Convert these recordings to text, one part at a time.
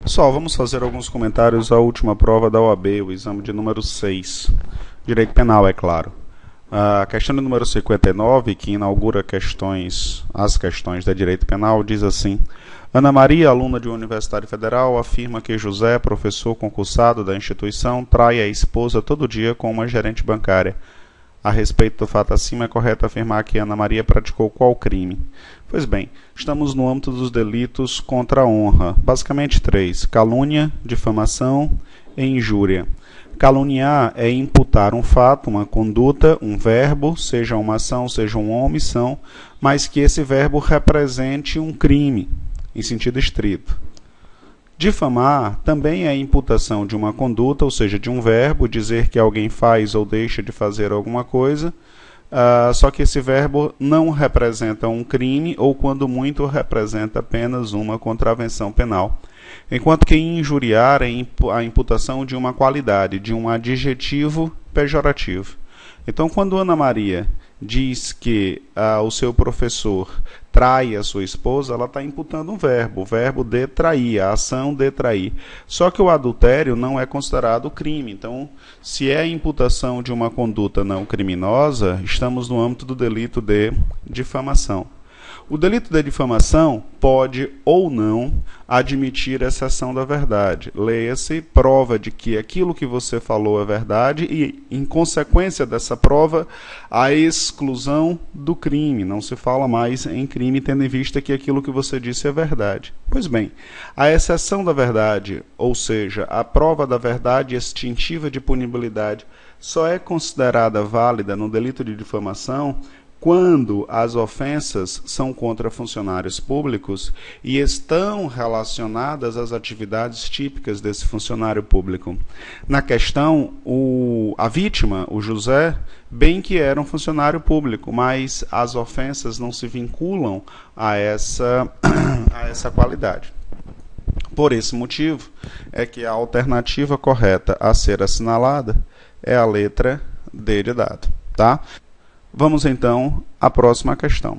Pessoal, vamos fazer alguns comentários à última prova da OAB, o exame de número 6. Direito penal, é claro. A questão de número 59, que inaugura as questões de direito penal, diz assim: Ana Maria, aluna de uma Universidade Federal, afirma que José, professor concursado da instituição, trai a esposa todo dia com uma gerente bancária. A respeito do fato acima, é correto afirmar que Ana Maria praticou qual crime? Pois bem, estamos no âmbito dos delitos contra a honra, basicamente 3: calúnia, difamação e injúria. Caluniar é imputar um fato, uma conduta, um verbo, seja uma ação, seja uma omissão, mas que esse verbo represente um crime, em sentido estrito. Difamar também é a imputação de uma conduta, ou seja, de um verbo, dizer que alguém faz ou deixa de fazer alguma coisa, só que esse verbo não representa um crime, ou quando muito representa apenas uma contravenção penal. Enquanto que injuriar é a imputação de uma qualidade, de um adjetivo pejorativo. Então, quando Ana Maria diz que o seu professor trai a sua esposa, ela está imputando um verbo, o verbo de trair, a ação de trair. Só que o adultério não é considerado crime. Então, se é a imputação de uma conduta não criminosa, estamos no âmbito do delito de difamação. O delito de difamação pode ou não admitir exceção da verdade. Leia-se prova de que aquilo que você falou é verdade e, em consequência dessa prova, a exclusão do crime. Não se fala mais em crime, tendo em vista que aquilo que você disse é verdade. Pois bem, a exceção da verdade, ou seja, a prova da verdade extintiva de punibilidade, só é considerada válida no delito de difamação quando as ofensas são contra funcionários públicos e estão relacionadas às atividades típicas desse funcionário público. Na questão, a vítima, o José, bem que era um funcionário público, mas as ofensas não se vinculam a essa qualidade. Por esse motivo, é que a alternativa correta a ser assinalada é a letra D de dado, tá? Vamos então à próxima questão.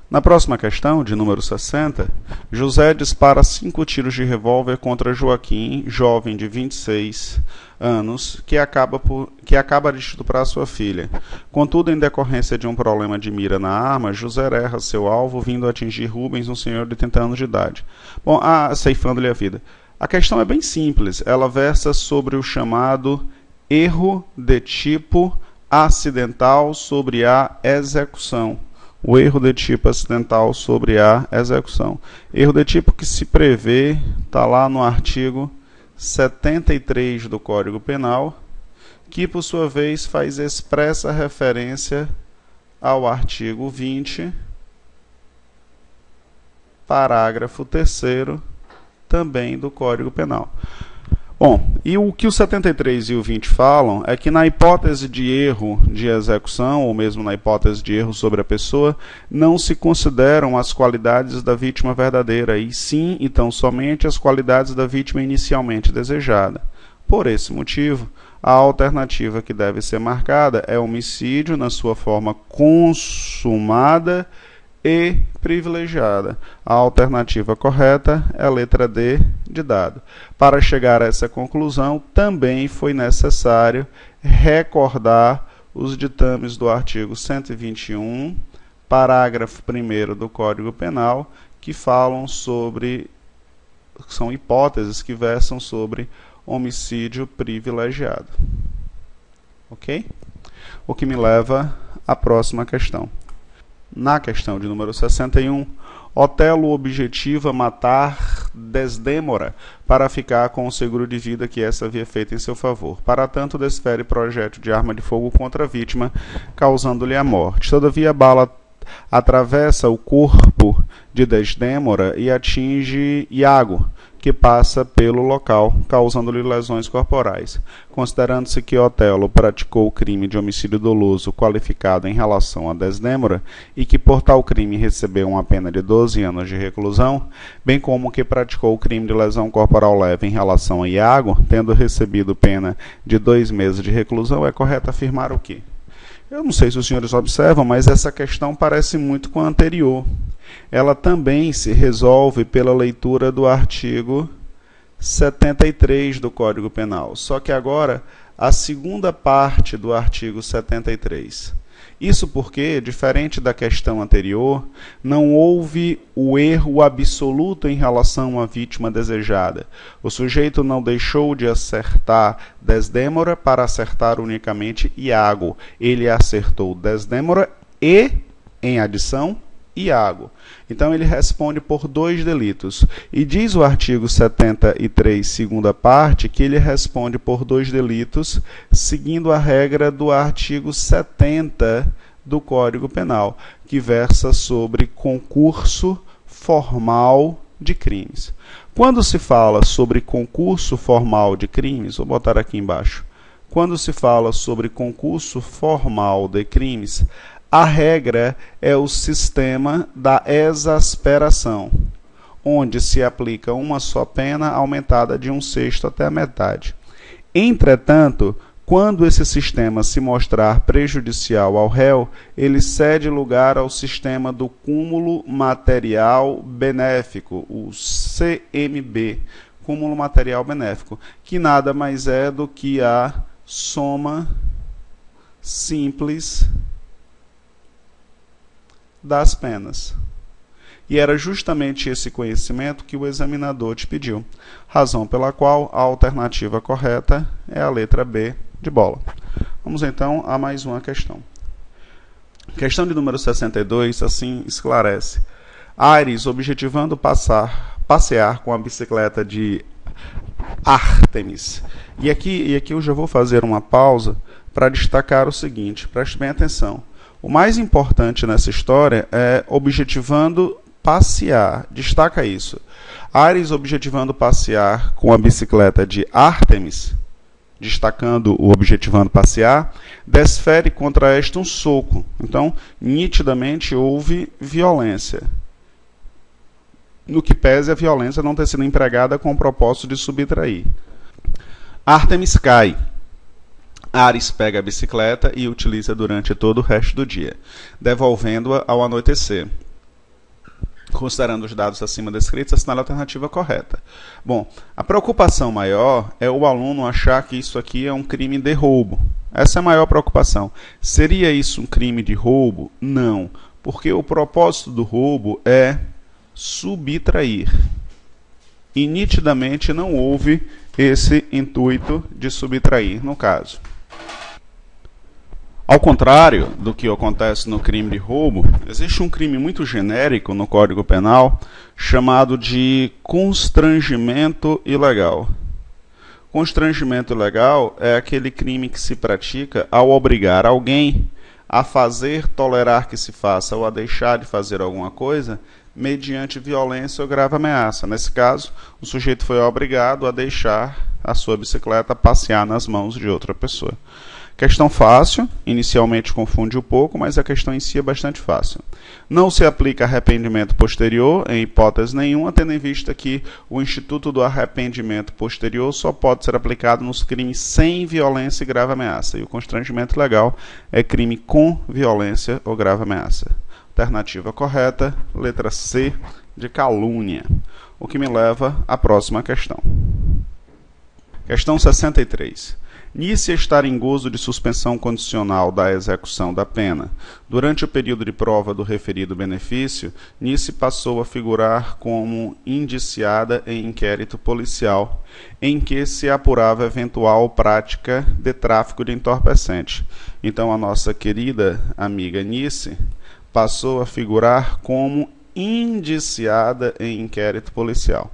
Na próxima questão, de número 60, José dispara 5 tiros de revólver contra Joaquim, jovem de 26 anos, que acaba de estuprar sua filha. Contudo, em decorrência de um problema de mira na arma, José erra seu alvo, vindo a atingir Rubens, um senhor de 30 anos de idade, ceifando-lhe a vida. A questão é bem simples, ela versa sobre o chamado erro de tipo acidental sobre a execução. O erro de tipo acidental sobre a execução. Erro de tipo que se prevê, está lá no artigo 73 do Código Penal, que por sua vez faz expressa referência ao artigo 20, parágrafo 3º, também do Código Penal. Bom, e o que o 73 e o 20 falam é que na hipótese de erro de execução, ou mesmo na hipótese de erro sobre a pessoa, não se consideram as qualidades da vítima verdadeira, e sim, então, somente as qualidades da vítima inicialmente desejada. Por esse motivo, a alternativa que deve ser marcada é homicídio na sua forma consumada e privilegiada. A alternativa correta é a letra D de dado. Para chegar a essa conclusão, também foi necessário recordar os ditames do artigo 121, parágrafo 1º do Código Penal, que falam sobre, são hipóteses que versam sobre homicídio privilegiado. Ok? O que me leva à próxima questão. Na questão de número 61, Otelo objetiva matar Desdémora para ficar com o seguro de vida que essa havia feito em seu favor. Para tanto, desfere projétil de arma de fogo contra a vítima, causando-lhe a morte. Todavia, a bala atravessa o corpo de Desdémora e atinge Iago, que passa pelo local, causando-lhe lesões corporais. Considerando-se que Otelo praticou o crime de homicídio doloso qualificado em relação a Desdémora e que por tal crime recebeu uma pena de 12 anos de reclusão, bem como que praticou o crime de lesão corporal leve em relação a Iago, tendo recebido pena de 2 meses de reclusão, é correto afirmar o quê? Eu não sei se os senhores observam, mas essa questão parece muito com a anterior. Ela também se resolve pela leitura do artigo 73 do Código Penal. Só que agora a segunda parte do artigo 73. Isso porque, diferente da questão anterior, não houve o erro absoluto em relação à vítima desejada. O sujeito não deixou de acertar Desdémora para acertar unicamente Iago. Ele acertou Desdémora e, em adição, Iago. Então ele responde por 2 delitos. E diz o artigo 73, segunda parte, que ele responde por 2 delitos, seguindo a regra do artigo 70 do Código Penal, que versa sobre concurso formal de crimes. Quando se fala sobre concurso formal de crimes, vou botar aqui embaixo. Quando se fala sobre concurso formal de crimes, a regra é o sistema da exasperação, onde se aplica uma só pena aumentada de 1/6 até a metade. Entretanto, quando esse sistema se mostrar prejudicial ao réu, ele cede lugar ao sistema do cúmulo material benéfico, o CMB, cúmulo material benéfico, que nada mais é do que a soma simples das penas. E era justamente esse conhecimento que o examinador te pediu, razão pela qual a alternativa correta é a letra B de bola. Vamos então a mais uma questão. Questão de número 62, assim esclarece. Ares, objetivando passear com a bicicleta de Ártemis. E aqui eu já vou fazer uma pausa para destacar o seguinte, preste bem atenção. O mais importante nessa história é objetivando passear. Destaca isso. Ares objetivando passear com a bicicleta de Ártemis, destacando o objetivando passear, desfere contra esta um soco. Então, nitidamente houve violência. No que pese a violência não ter sido empregada com o propósito de subtrair. Ártemis cai. Ares pega a bicicleta e utiliza durante todo o resto do dia, devolvendo-a ao anoitecer. Considerando os dados acima descritos, assinale a alternativa correta. Bom, a preocupação maior é o aluno achar que isso aqui é um crime de roubo. Essa é a maior preocupação. Seria isso um crime de roubo? Não, porque o propósito do roubo é subtrair. E nitidamente não houve esse intuito de subtrair no caso. Ao contrário do que acontece no crime de roubo, existe um crime muito genérico no Código Penal chamado de constrangimento ilegal. Constrangimento ilegal é aquele crime que se pratica ao obrigar alguém a fazer, tolerar que se faça ou a deixar de fazer alguma coisa mediante violência ou grave ameaça. Nesse caso, o sujeito foi obrigado a deixar a sua bicicleta passear nas mãos de outra pessoa. Questão fácil, inicialmente confunde um pouco, mas a questão em si é bastante fácil. Não se aplica arrependimento posterior, em hipótese nenhuma, tendo em vista que o instituto do arrependimento posterior só pode ser aplicado nos crimes sem violência e grave ameaça. E o constrangimento legal é crime com violência ou grave ameaça. Alternativa correta, letra C, de calúnia. O que me leva à próxima questão. Questão 63. Nice estar em gozo de suspensão condicional da execução da pena. Durante o período de prova do referido benefício, Nice passou a figurar como indiciada em inquérito policial, em que se apurava eventual prática de tráfico de entorpecente. Então, a nossa querida amiga Nice passou a figurar como indiciada em inquérito policial.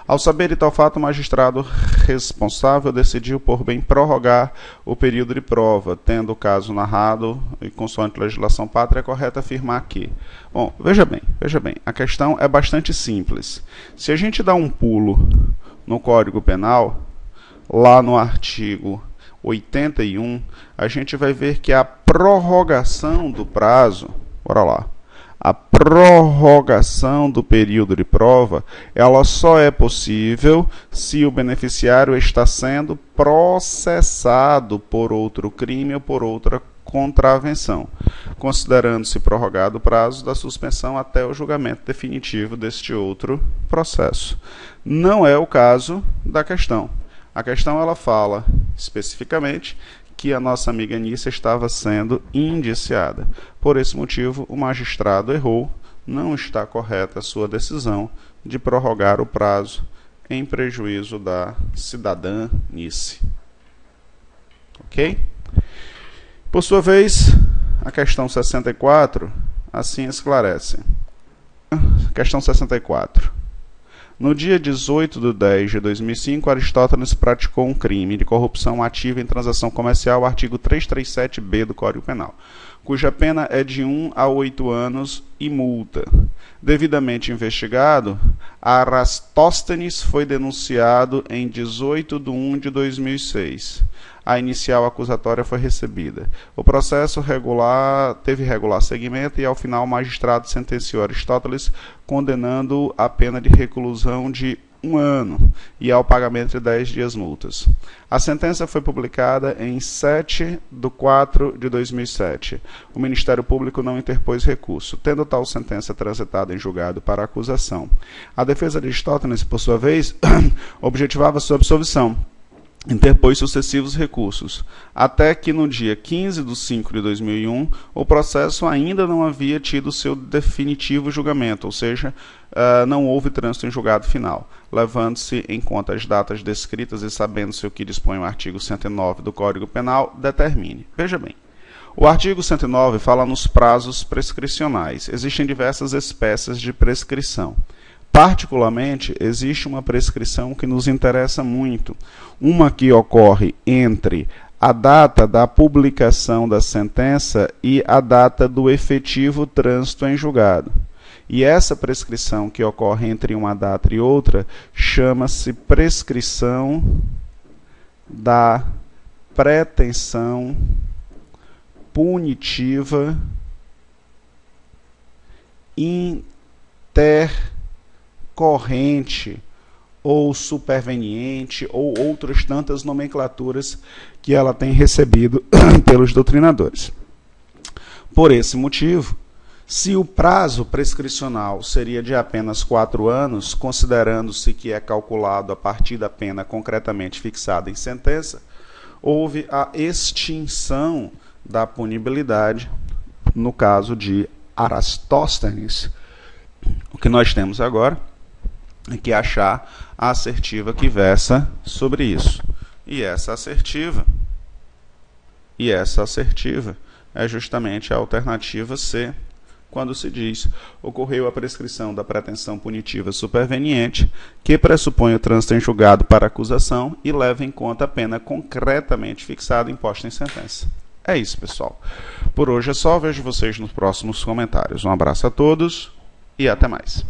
Ao saber de tal fato, o magistrado responsável decidiu por bem prorrogar o período de prova, tendo o caso narrado e consoante legislação pátria, é correto afirmar que... Bom, veja bem, a questão é bastante simples. Se a gente dá um pulo no Código Penal, lá no artigo 81, a gente vai ver que a prorrogação do prazo... Bora lá. A prorrogação do período de prova, ela só é possível se o beneficiário está sendo processado por outro crime ou por outra contravenção, considerando-se prorrogado o prazo da suspensão até o julgamento definitivo deste outro processo. Não é o caso da questão. A questão ela fala especificamente que a nossa amiga Nícia estava sendo indiciada. Por esse motivo, o magistrado errou, não está correta a sua decisão de prorrogar o prazo em prejuízo da cidadã Nícia. Ok? Por sua vez, a questão 64 assim esclarece. Questão 64. No dia 18 de 10 de 2005, Aristóteles praticou um crime de corrupção ativa em transação comercial, artigo 337b do Código Penal, cuja pena é de 1 a 8 anos e multa. Devidamente investigado, Aristóteles foi denunciado em 18 de 1 de 2006. A inicial acusatória foi recebida. O processo teve regular seguimento e, ao final, o magistrado sentenciou Aristóteles, condenando-o à pena de reclusão de 1 ano e ao pagamento de 10 dias multas. A sentença foi publicada em 7 de 4 de 2007. O Ministério Público não interpôs recurso, tendo tal sentença transitada em julgado para acusação. A defesa de Aristóteles, por sua vez, objetivava sua absolvição. Interpôs sucessivos recursos, até que no dia 15 de 5 de 2001, o processo ainda não havia tido seu definitivo julgamento, ou seja, não houve trânsito em julgado final, levando-se em conta as datas descritas e sabendo-se o que dispõe o artigo 109 do Código Penal, determine. Veja bem, o artigo 109 fala nos prazos prescricionais. Existem diversas espécies de prescrição. Particularmente, existe uma prescrição que nos interessa muito, uma que ocorre entre a data da publicação da sentença e a data do efetivo trânsito em julgado. E essa prescrição que ocorre entre uma data e outra chama-se prescrição da pretensão punitiva intercorrente ou superveniente ou outras tantas nomenclaturas que ela tem recebido pelos doutrinadores. Por esse motivo, se o prazo prescricional seria de apenas 4 anos, considerando-se que é calculado a partir da pena concretamente fixada em sentença, houve a extinção da punibilidade no caso de Aristóteles. O que nós temos agora é que achar a assertiva que versa sobre isso. E essa assertiva é justamente a alternativa C, quando se diz: ocorreu a prescrição da pretensão punitiva superveniente, que pressupõe o trânsito em julgado para acusação e leva em conta a pena concretamente fixada imposta em sentença. É isso, pessoal. Por hoje é só. Vejo vocês nos próximos comentários. Um abraço a todos e até mais.